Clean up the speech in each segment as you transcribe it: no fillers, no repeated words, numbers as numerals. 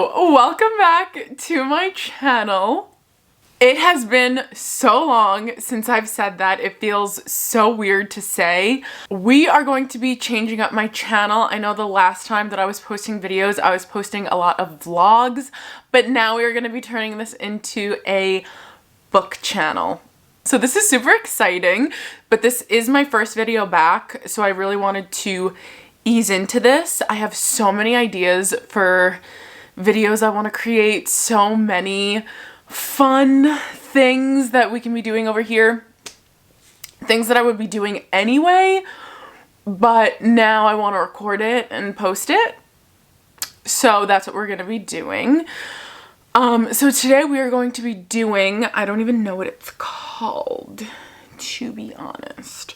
Welcome back to my channel. It has been so long since I've said that. It feels so weird to say. We are going to be changing up my channel. I know the last time that I was posting videos, I was posting a lot of vlogs, but now we're going to be turning this into a book channel. So this is super exciting, but this is my first video back, so I really wanted to ease into this. I have so many ideas for videos I want to create, so many fun things that we can be doing over here, things that I would be doing anyway, but now I want to record it and post it. So that's what we're going to be doing. So today we are going to be doing, I don't even know what it's called, to be honest,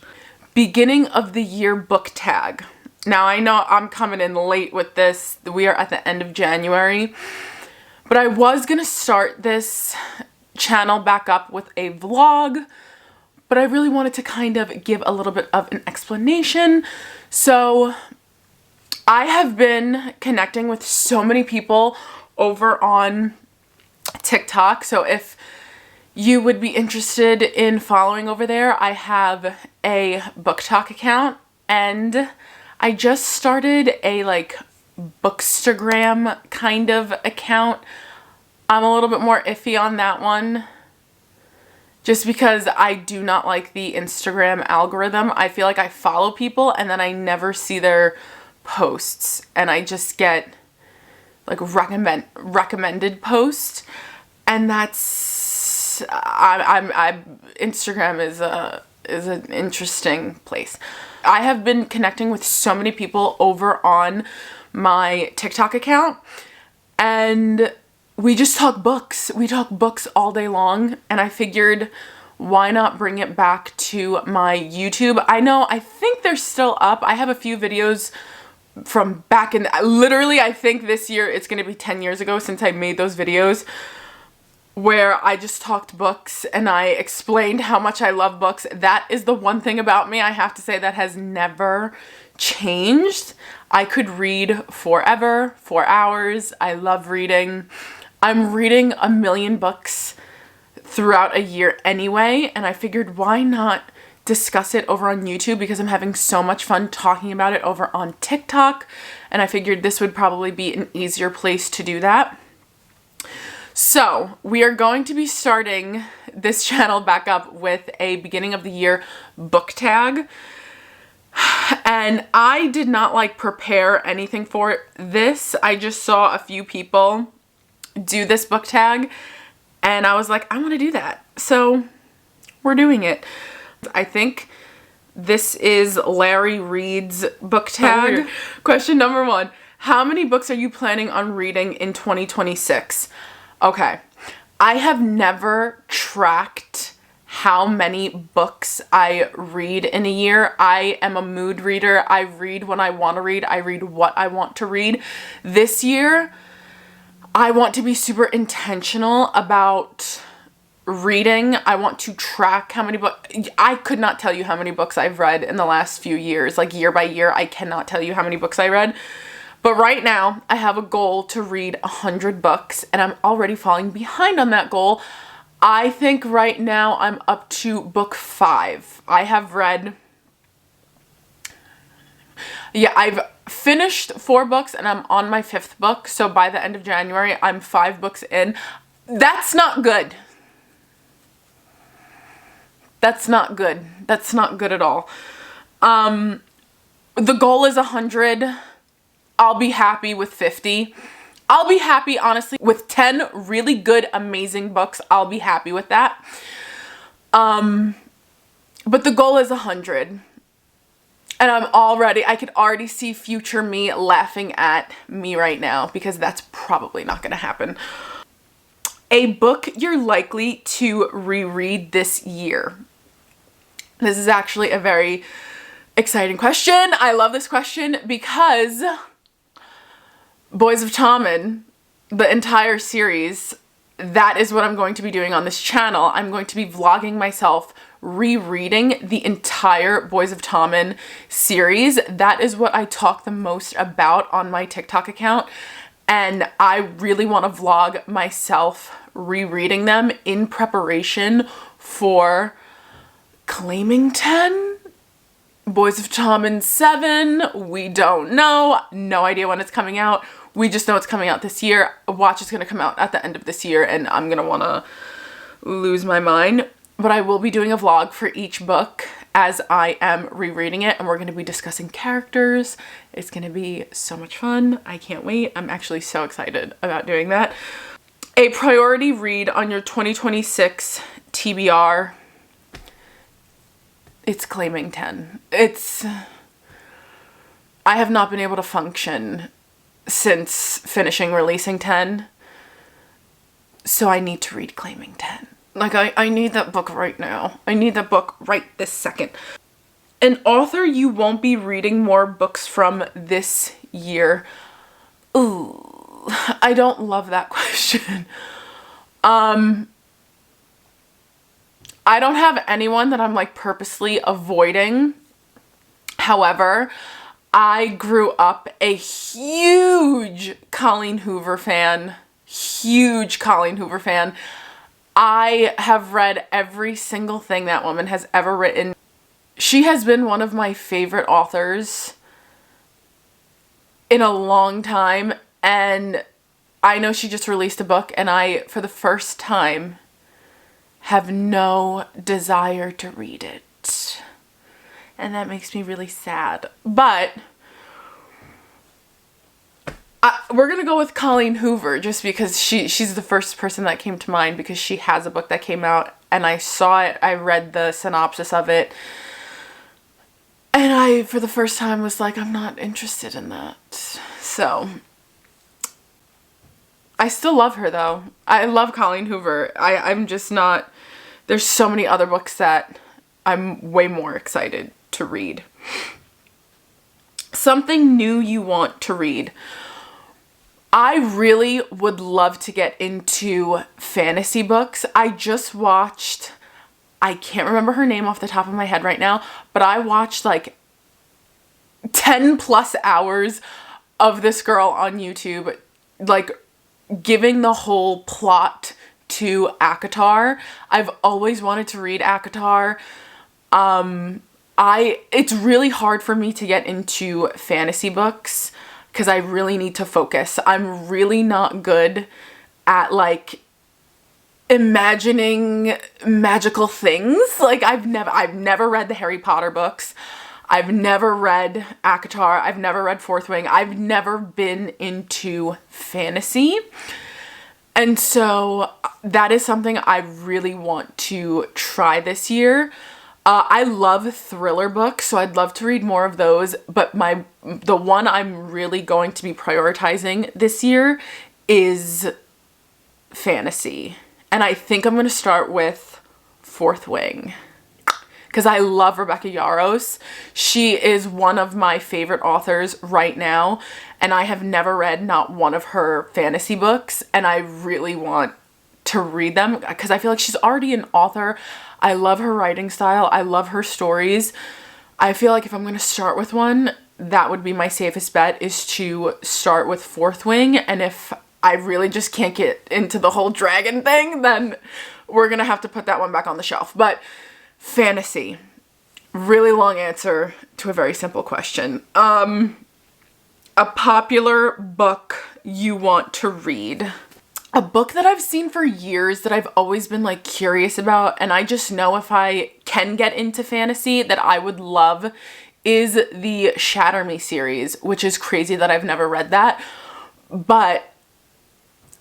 beginning of the year book tag. Now I know I'm coming in late with this. We are at the end of January, but I was gonna start this channel back up with a vlog, but I really wanted to kind of give a little bit of an explanation. So I have been connecting with so many people over on TikTok. So if you would be interested in following over there, I have a book talk account, and I just started a bookstagram kind of account. I'm a little bit more iffy on that one just because I do not like the Instagram algorithm. I feel like I follow people and then I never see their posts, and I just get like recommended posts, and that's Instagram is an interesting place. I have been connecting with so many people over on my TikTok account, and we just talk books. We talk books all day long, and I figured why not bring it back to my YouTube. I think they're still up. I have a few videos from back in, literally I think this year it's going to be 10 years ago since I made those videos, where I just talked books and I explained how much I love books. That is the one thing about me, I have to say, that has never changed. I could read forever, 4 hours. I love reading. I'm reading 1 million books throughout a year anyway, and I figured why not discuss it over on YouTube, because I'm having so much fun talking about it over on TikTok, and I figured this would probably be an easier place to do that. So we are going to be starting this channel back up with a beginning of the year book tag. And I did not prepare anything for this. I just saw a few people do this book tag and I was like, I want to do that. So we're doing it. I think this is Larry Reed's book tag. Question number 1. How many books are you planning on reading in 2026? Okay, I have never tracked how many books I read in a year. I am a mood reader. I read when I want to read. I read what I want to read. This year, I want to be super intentional about reading. I want to track how many books. I could not tell you how many books I've read in the last few years, year by year. I cannot tell you how many books I read. But right now, I have a goal to read 100 books, and I'm already falling behind on that goal. I think right now I'm up to book 5. I have read, I've finished 4 books, and I'm on my 5th book. So by the end of January, I'm 5 books in. That's not good. That's not good. That's not good at all. The goal is 100. I'll be happy with 50. I'll be happy, honestly, with 10 really good, amazing books. I'll be happy with that. But the goal is 100. And I could already see future me laughing at me right now, because that's probably not going to happen. A book you're likely to reread this year. This is actually a very exciting question. I love this question because Boys of Tommen, the entire series, that is what I'm going to be doing on this channel. I'm going to be vlogging myself rereading the entire Boys of Tommen series. That is what I talk the most about on my TikTok account. and I really want to vlog myself rereading them in preparation for Claiming 10, Boys of Tommen 7. We don't know. No idea when it's coming out. We just know it's coming out this year. Watch is going to come out at the end of this year, and I'm going to want to lose my mind. But I will be doing a vlog for each book as I am rereading it, and we're going to be discussing characters. It's going to be so much fun. I can't wait. I'm actually so excited about doing that. A priority read on your 2026 TBR. It's Claiming 10. I have not been able to function since finishing releasing 10. So I need to read Claiming 10. Like, I need that book right now. I need that book right this second. An author you won't be reading more books from this year. Ooh, I don't love that question. I don't have anyone that I'm like purposely avoiding. However, I grew up a huge Colleen Hoover fan. Huge Colleen Hoover fan. I have read every single thing that woman has ever written. She has been one of my favorite authors in a long time, and I know she just released a book, and I, for the first time, have no desire to read it. And that makes me really sad. But we're gonna go with Colleen Hoover just because she's the first person that came to mind, because she has a book that came out and I saw it, I read the synopsis of it, and I, for the first time, was like, I'm not interested in that. So, I still love her though. I love Colleen Hoover. I'm just not, there's so many other books that I'm way more excited to read. Something new you want to read. I really would love to get into fantasy books. I just watched, I can't remember her name off the top of my head right now, but I watched like 10 plus hours of this girl on YouTube, like giving the whole plot to ACOTAR. I've always wanted to read ACOTAR. It's really hard for me to get into fantasy books because I really need to focus. I'm really not good at like imagining magical things. Like I've never read the Harry Potter books. I've never read ACOTAR. I've never read Fourth Wing. I've never been into fantasy. And so that is something I really want to try this year. I love thriller books, so I'd love to read more of those, but the one I'm really going to be prioritizing this year is fantasy. And I think I'm going to start with Fourth Wing, because I love Rebecca Yarros. She is one of my favorite authors right now, and I have never read not one of her fantasy books, and I really want to read them because I feel like she's already an author. I love her writing style. I love her stories. I feel like if I'm going to start with one, that would be my safest bet, is to start with Fourth Wing. And if I really just can't get into the whole dragon thing, then we're going to have to put that one back on the shelf. But fantasy, really long answer to a very simple question. A popular book you want to read. A book that I've seen for years that I've always been like curious about, and I just know if I can get into fantasy that I would love, is the Shatter Me series, which is crazy that I've never read that. But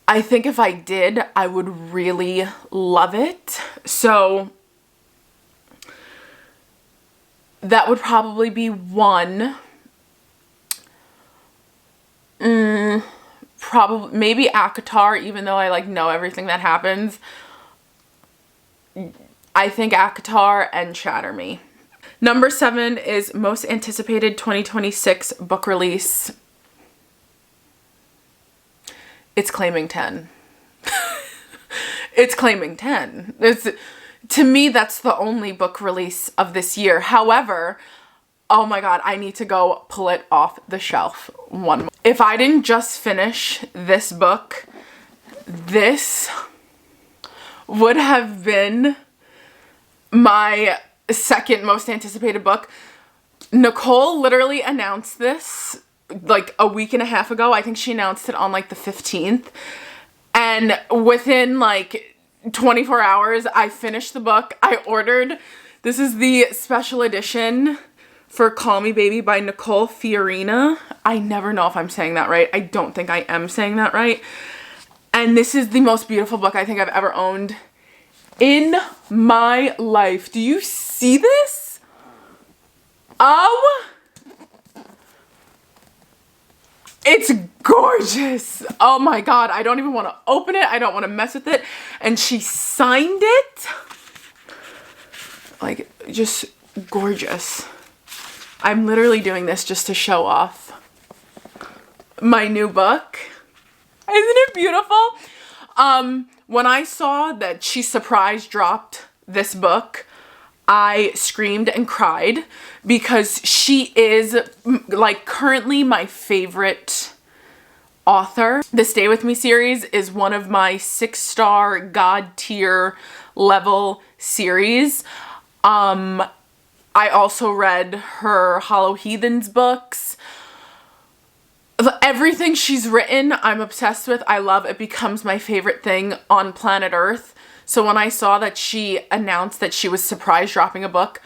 I think if I did, I would really love it. So that would probably be one. Probably, maybe ACOTAR, even though I like know everything that happens. I think ACOTAR and Shatter Me. Number 7 is most anticipated 2026 book release. It's Claiming 10. It's Claiming 10. To me, that's the only book release of this year. However, oh my god, I need to go pull it off the shelf one more. If I didn't just finish this book, this would have been my second most anticipated book. Nicole literally announced this like a week and a half ago. I think she announced it on like the 15th. And within like 24 hours, I finished the book. I ordered, this is the special edition for Call Me Baby by Nicole Fiorina. I never know if I'm saying that right. I don't think I am saying that right. And this is the most beautiful book I think I've ever owned in my life. Do you see this? Oh, it's gorgeous. Oh my God. I don't even want to open it. I don't want to mess with it. And she signed it. Like, just gorgeous. I'm literally doing this just to show off my new book. Isn't it beautiful? When I saw that she surprise dropped this book, I screamed and cried because she is like currently my favorite author. The Stay With Me series is one of my 6-star God tier level series. I also read her Hollow Heathens books. Everything she's written, I'm obsessed with. I love it. Becomes my favorite thing on planet Earth. So when I saw that she announced that she was surprise dropping a book,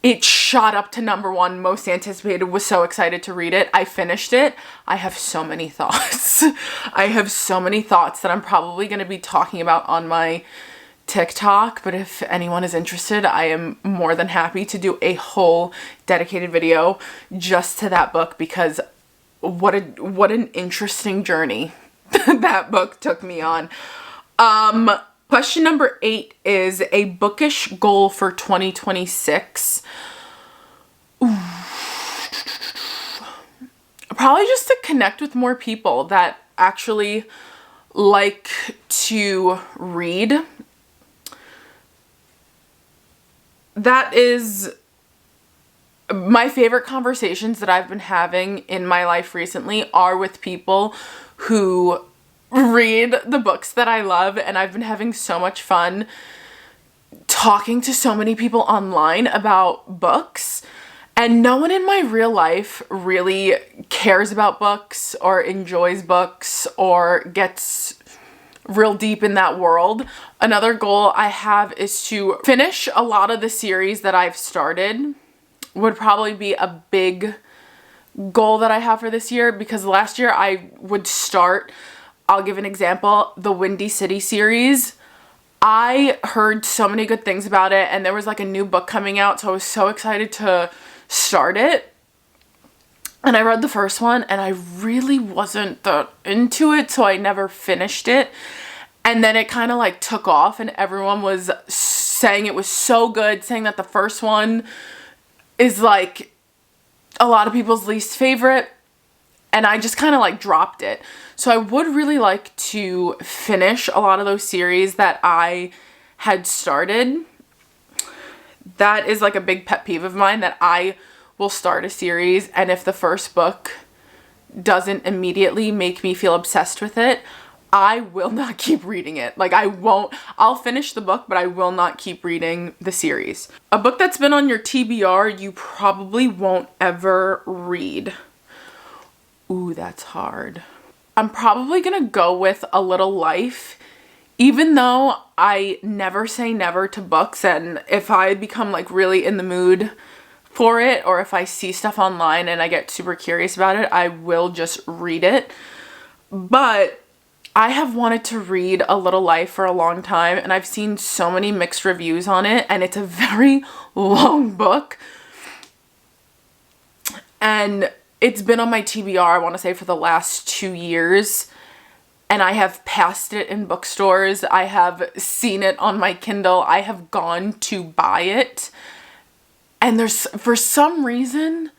it shot up to #1 most anticipated. Was so excited to read it. I finished it. I have so many thoughts. I have so many thoughts that I'm probably going to be talking about on my TikTok, but if anyone is interested, I am more than happy to do a whole dedicated video just to that book, because what an interesting journey that book took me on. Question number 8 is a bookish goal for 2026. Ooh. Probably just to connect with more people that actually like to read. That is my favorite conversations that I've been having in my life recently are with people who read the books that I love, and I've been having so much fun talking to so many people online about books. And no one in my real life really cares about books or enjoys books or gets real deep in that world. Another goal I have is to finish a lot of the series that I've started. Would probably be a big goal that I have for this year, because last year I would start, I'll give an example, the Windy City series. I heard so many good things about it, and there was like a new book coming out, so I was so excited to start it. And I read the first one and I really wasn't that into it, so I never finished it. And then it kind of like took off and everyone was saying it was so good, saying that the first one is like a lot of people's least favorite, and I just kind of like dropped it. So I would really like to finish a lot of those series that I had started. That is like a big pet peeve of mine, that I will start a series and if the first book doesn't immediately make me feel obsessed with it, I will not keep reading it. Like I'll finish the book, but I will not keep reading the series. A book that's been on your TBR you probably won't ever read. Ooh, that's hard. I'm probably gonna go with A Little Life, even though I never say never to books, and if I become like really in the mood for it, or if I see stuff online and I get super curious about it, I will just read it. But I have wanted to read A Little Life for a long time, and I've seen so many mixed reviews on it, and it's a very long book. And it's been on my TBR, I want to say, for the last 2 years. And I have passed it in bookstores. I have seen it on my Kindle. I have gone to buy it. And for some reason,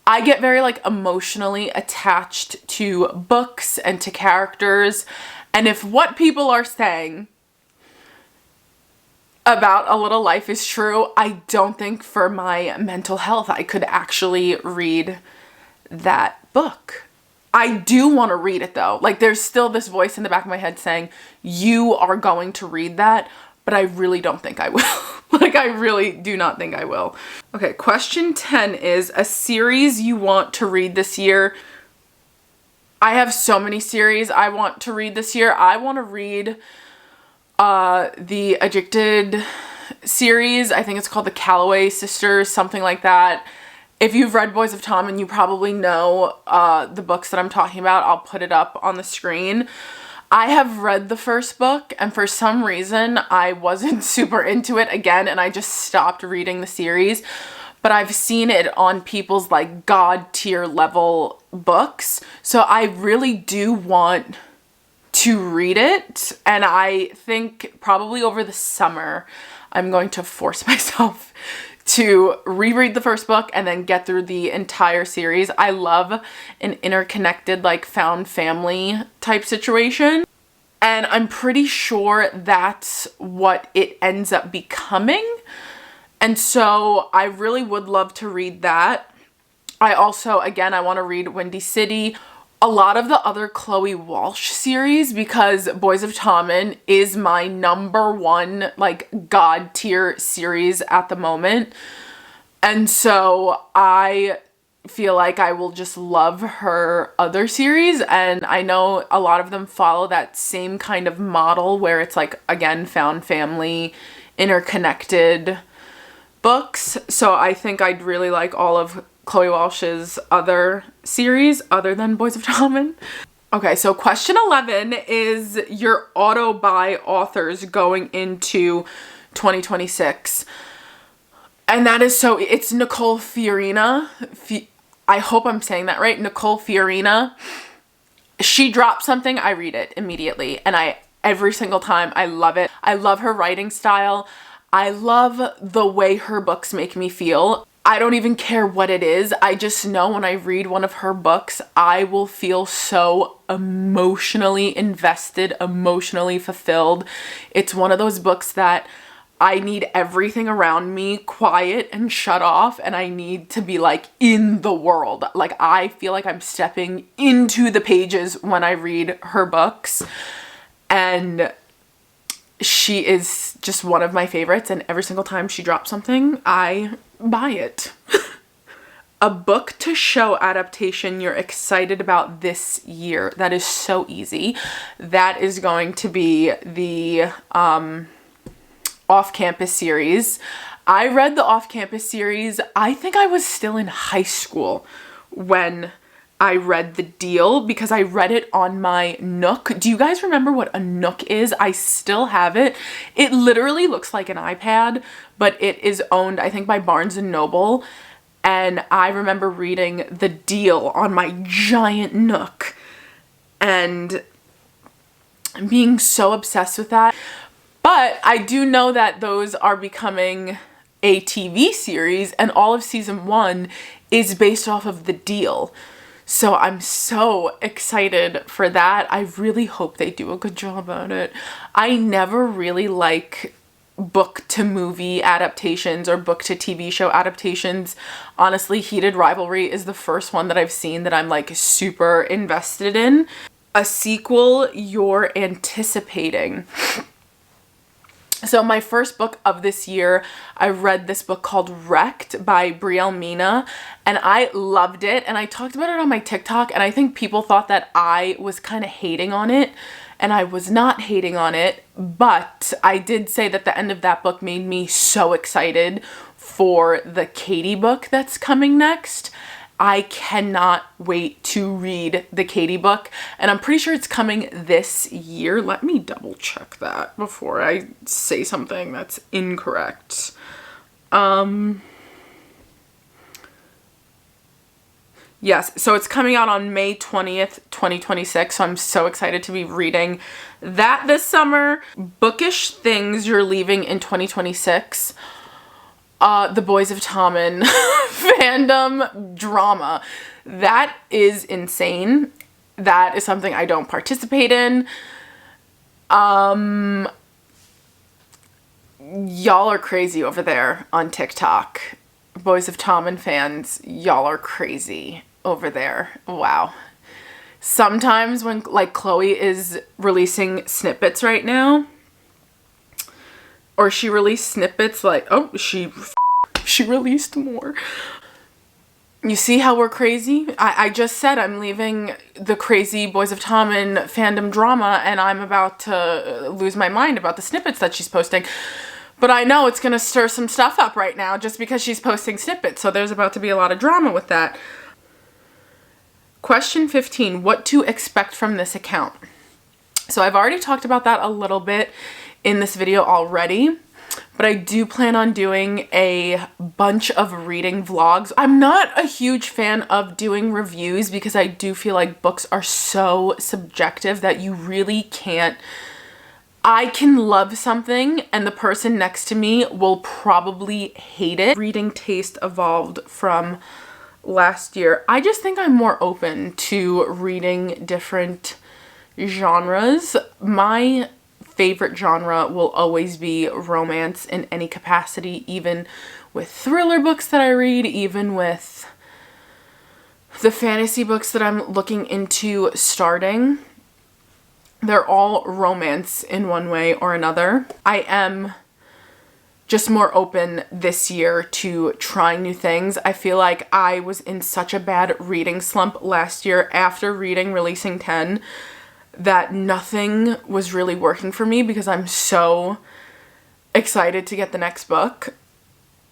I get very like emotionally attached to books and to characters. And if what people are saying about A Little Life is true, I don't think for my mental health I could actually read that book. I do want to read it though. Like there's still this voice in the back of my head saying, you are going to read that, but I really don't think I will. Like I really do not think I will. Okay, question 10 is a series you want to read this year. I have so many series I want to read this year. I want to read the Addicted series. I think it's called the Calloway Sisters, something like that. If you've read Boys of Tommen, you probably know the books that I'm talking about. I'll put it up on the screen. I have read the first book, and for some reason, I wasn't super into it again, and I just stopped reading the series. But I've seen it on people's like God tier level books, so I really do want to read it, and I think probably over the summer, I'm going to force myself to reread the first book and then get through the entire series. I love an interconnected, like, found family type situation. And I'm pretty sure that's what it ends up becoming. And so I really would love to read that. I also, again, I want to read Windy City. A lot of the other Chloe Walsh series, because Boys of Tommen is my #1 like God tier series at the moment. And so I feel like I will just love her other series, and I know a lot of them follow that same kind of model where it's like, again, found family, interconnected books. So I think I'd really like all of Chloe Walsh's other series other than Boys of Tommen. Okay, so question 11 is your auto-buy authors going into 2026. And that is it's Nicole Fiorina. I hope I'm saying that right. Nicole Fiorina. She drops something, I read it immediately. And every single time, I love it. I love her writing style. I love the way her books make me feel. I don't even care what it is. I just know when I read one of her books, I will feel so emotionally invested, emotionally fulfilled. It's one of those books that I need everything around me quiet and shut off, and I need to be like in the world. Like I feel like I'm stepping into the pages when I read her books, and she is just one of my favorites, and every single time she drops something, I buy it. A book to show adaptation you're excited about this year. That is so easy. That is going to be the Off-Campus series. I read the Off-Campus series, I think I was still in high school when I read The Deal, because I read it on my Nook. Do you guys remember what a Nook is? I still have it. It literally looks like an iPad, but it is owned, I think, by Barnes & Noble. And I remember reading The Deal on my giant Nook and being so obsessed with that. But I do know that those are becoming a TV series, and all of season 1 is based off of The Deal. So I'm so excited for that. I really hope they do a good job at it. I never really like book to movie adaptations or book to TV show adaptations. Honestly, Heated Rivalry is the first one that I've seen that I'm like super invested in. A sequel you're anticipating. So my first book of this year, I read this book called Wrecked by Brielle Mina, and I loved it. And I talked about it on my TikTok, and I think people thought that I was kind of hating on it, and I was not hating on it. But I did say that the end of that book made me so excited for the Katie book that's coming next. I cannot wait to read the Katie book, and I'm pretty sure it's coming this year. Let me double check that before I say something that's incorrect. Yes, so it's coming out on May 20th, 2026, so I'm so excited to be reading that this summer. Bookish things you're leaving in 2026. The Boys of Tommen fandom drama. That is insane. That is something I don't participate in. Y'all are crazy over there on TikTok. Boys of Tommen fans, y'all are crazy. over there. Wow. Sometimes when like Chloe is releasing snippets right now, or she released snippets like, oh, she released more. You see how we're crazy? I just said I'm leaving the crazy Boys of Tommen fandom drama and I'm about to lose my mind about the snippets that she's posting. But I know it's going to stir some stuff up right now just because she's posting snippets. So there's about to be a lot of drama with that. Question 15, what to expect from this account? So I've already talked about that a little bit in this video already, but I do plan on doing a bunch of reading vlogs. I'm not a huge fan of doing reviews because I do feel like books are so subjective that you really can't. I can love something and the person next to me will probably hate it. Reading taste evolved from last year. I just think I'm more open to reading different genres. My favorite genre will always be romance in any capacity, even with thriller books that I read, even with the fantasy books that I'm looking into starting. They're all romance in one way or another. I am just more open this year to trying new things. I feel like I was in such a bad reading slump last year after reading Releasing 10 that nothing was really working for me because I'm so excited to get the next book.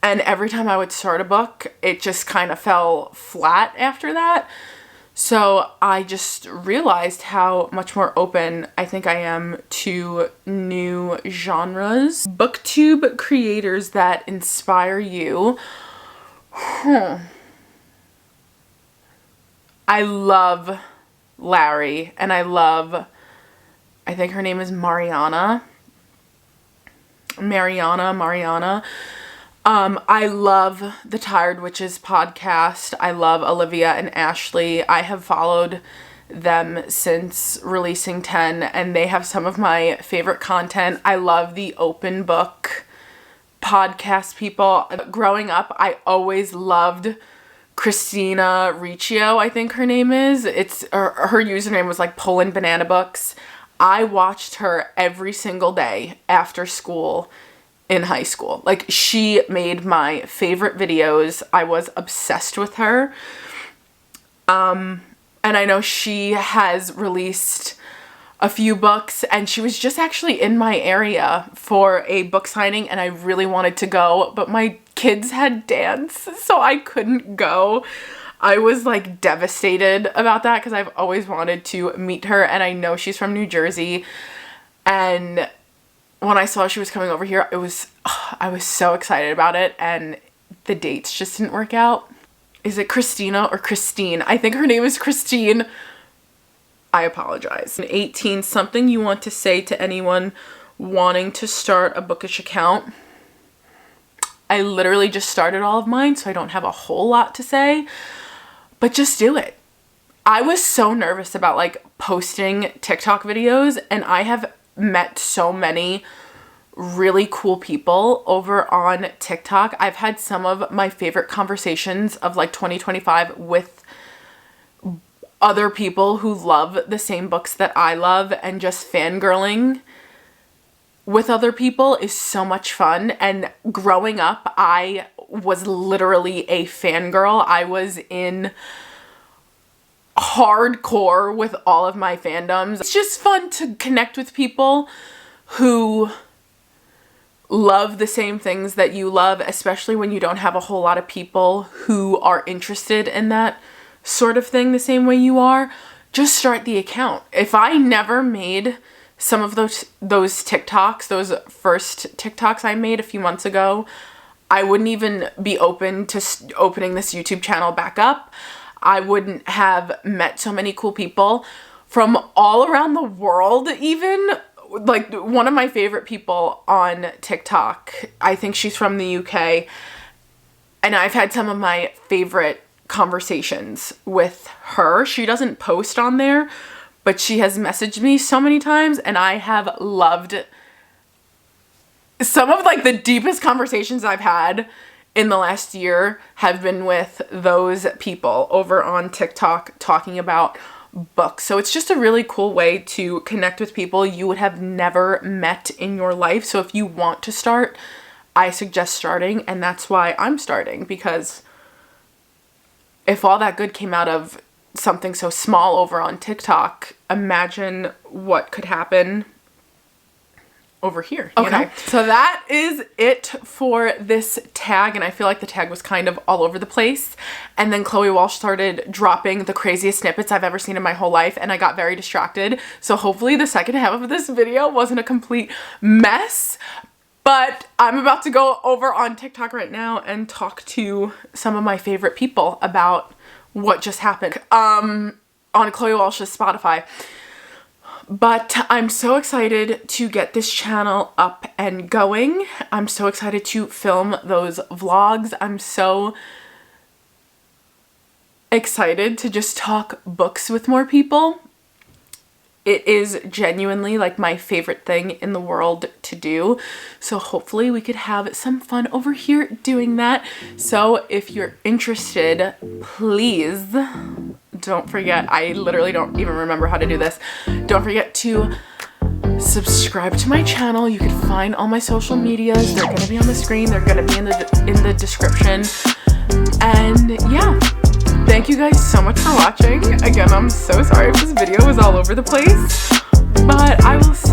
And every time I would start a book, it just kind of fell flat after that. So I just realized how much more open I think I am to new genres. Booktube creators that inspire you. I love Larry and I think her name is Mariana. I love the Tired Witches podcast. I love Olivia and Ashley. I have followed them since Releasing 10 and they have some of my favorite content. I love the open book podcast people. Growing up, I always loved Christina Riccio, I think her name is. Her username was like Poland Banana Books. I watched her every single day after school in high school. Like, she made my favorite videos. I was obsessed with her. And I know she has released a few books and she was just actually in my area for a book signing and I really wanted to go, but my kids had dance, so I couldn't go. I was like devastated about that because I've always wanted to meet her and I know she's from New Jersey. And when I saw she was coming over here, I was so excited about it and the dates just didn't work out. Is it Christina or Christine? I think her name is Christine. I apologize. 18, something you want to say to anyone wanting to start a bookish account. I literally just started all of mine, so I don't have a whole lot to say, but just do it. I was so nervous about like posting TikTok videos and I have met so many really cool people over on TikTok. I've had some of my favorite conversations of like 2025 with other people who love the same books that I love, and just fangirling with other people is so much fun. And growing up, I was literally a fangirl. I was in hardcore with all of my fandoms. It's just fun to connect with people who love the same things that you love, especially when you don't have a whole lot of people who are interested in that sort of thing the same way you are. Just start the account. If I never made some of those TikToks, those first TikToks I made a few months ago, I wouldn't even be open to opening this YouTube channel back up. I wouldn't have met so many cool people from all around the world even. Like, one of my favorite people on TikTok, I think she's from the UK, and I've had some of my favorite conversations with her. She doesn't post on there, but she has messaged me so many times and I have loved some of like the deepest conversations I've had in the last year have been with those people over on TikTok talking about books. So it's just a really cool way to connect with people you would have never met in your life. So if you want to start, I suggest starting, and that's why I'm starting, because if all that good came out of something so small over on TikTok, imagine what could happen over here. Okay, so that is it for this tag, and I feel like the tag was kind of all over the place, and then Chloe Walsh started dropping the craziest snippets I've ever seen in my whole life, and I got very distracted. So hopefully the second half of this video wasn't a complete mess, but I'm about to go over on TikTok right now and talk to some of my favorite people about what just happened on Chloe Walsh's Spotify. But I'm so excited to get this channel up and going. I'm so excited to film those vlogs. I'm so excited to just talk books with more people. It is genuinely like my favorite thing in the world to do. So hopefully we could have some fun over here doing that. So if you're interested, please don't forget, I literally don't even remember how to do this. Don't forget to subscribe to my channel. You can find all my social medias. They're gonna be on the screen. They're gonna be in the description. And yeah. Thank you guys so much for watching. Again, I'm so sorry if this video was all over the place, but I will see